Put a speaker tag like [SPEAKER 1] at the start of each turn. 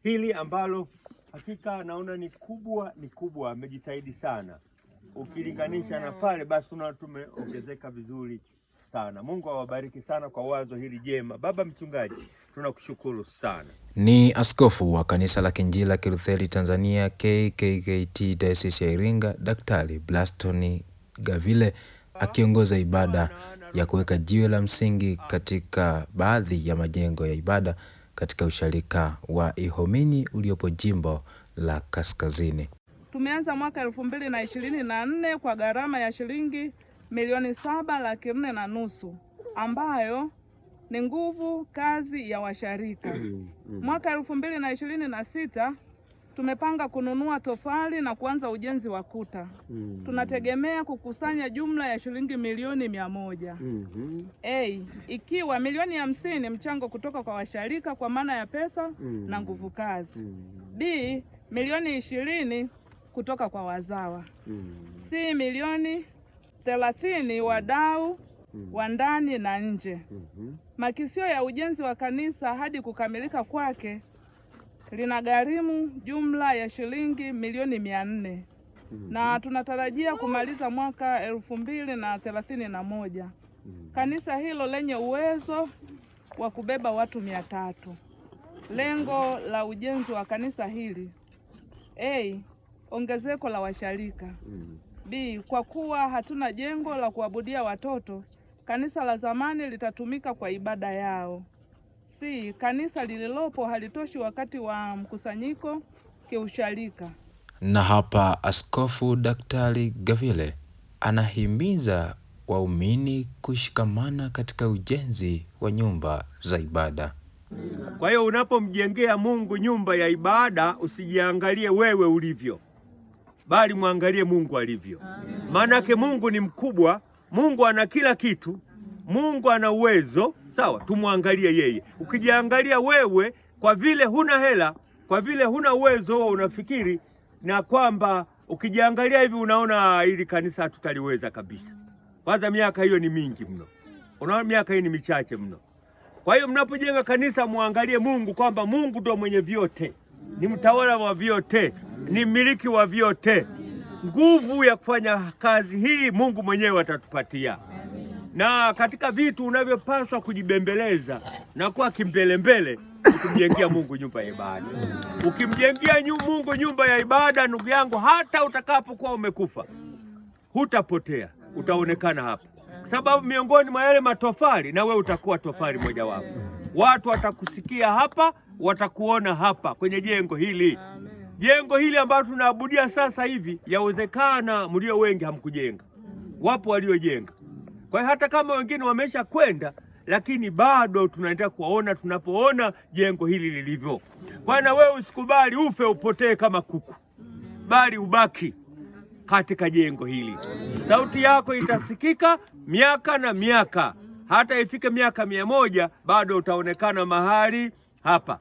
[SPEAKER 1] hili ambalo hakika naona ni kubwa, amejitahidi sana. Ukilinganisha na pale, basi tunaona tumeongezeka vizuri sana. Mungu awabariki sana kwa wazo hili jema. Baba Mchungaji, tunakushukuru sana.
[SPEAKER 2] Ni askofu wa kanisa la Kiinjili la Kilutheri Tanzania KKKT Dayosisi ya Iringa, Daktari Blaston Gavile akiongoza ibada ya kuweka jiwe la msingi katika baadhi ya majengo ya ibada katika usharika wa Ihomini uliopo jimbo la Kaskazini.
[SPEAKER 3] Tumeanza mwaka 2024 kwa gharama ya shilingi milioni 7,400,000 ambayo ni nguvu kazi ya washarika. Mwaka 2026 tumepanga kununua tofali na kuanza ujenzi wa kuta. Tunategemea kukusanya jumla ya shilingi milioni 100. Ikiwa milioni 50 mchango kutoka kwa washarika kwa maana ya pesa na nguvu kazi. B, milioni 20 kutoka kwa wazawa. C, milioni 30 wadau wa ndani na nje. Makisio ya ujenzi wa kanisa hadi kukamilika kwake linagharimu jumla ya shilingi milioni 400. Na tunatarajia kumaliza mwaka 2031. Kanisa hilo lenye uwezo wa kubeba watu 300. Lengo la ujenzi wa kanisa hili: A, ongezeko la washarika. B, kwa kuwa hatuna jengo la kuabudia watoto, kanisa la zamani litatumika kwa ibada yao. C, kanisa lililopo halitoshi wakati wa mkusanyiko kiusharika.
[SPEAKER 2] Na hapa Askofu Daktari Gavile anahimiza waumini kushikamana katika ujenzi wa nyumba za ibada.
[SPEAKER 1] Kwa hiyo unapomjengea Mungu nyumba ya ibada, usijiangalie wewe ulivyo, bali muangalie Mungu alivyo. Maanake Mungu ni mkubwa, Mungu ana kila kitu, Mungu ana uwezo, sawa, tumwangalie yeye. Ukijiangalia wewe kwa vile huna hela, kwa vile huna uwezo, unafikiri na kwamba ukijiangalia hivi unaona hili kanisa tutaliweza kabisa. Kwanza miaka hiyo ni mingi mno. Unaona miaka hii ni michache mno. Kwa hiyo mnapojenga kanisa muangalie Mungu kwamba Mungu ndo mwenye vyote, ni mtawala wa vyote, ni mmiliki wa vyote. Nguvu ya kufanya kazi hii Mungu mwenyewe atatupatia. Na katika vitu unavyopaswa kujibembeleza na kuwa kimbelembele, ukimjengea Mungu nyumba ya ibada. Ukimjengea Mungu nyumba ya ibada, ndugu yangu, hata utakapokuwa umekufa hutapotea, utaonekana hapa. Sababu miongoni mwa yale matofali, na wewe utakuwa tofali moja wapo. Watu watakusikia hapa, watakuona hapa kwenye jengo hili. Jengo hili ambalo tunaabudia sasa hivi, yawezekana mlio wengi hamkujenga. Wapo waliojenga. Kwa hiyo hata kama wengine wamesha kwenda, lakini bado tunaendelea kuwaona tunapoona jengo hili lilivyo. Kwa na wewe usikubali ufe upotee kama kuku, bali ubaki katika jengo hili. Sauti yako itasikika miaka na miaka, hata ifike miaka 100 bado utaonekana mahali hapa.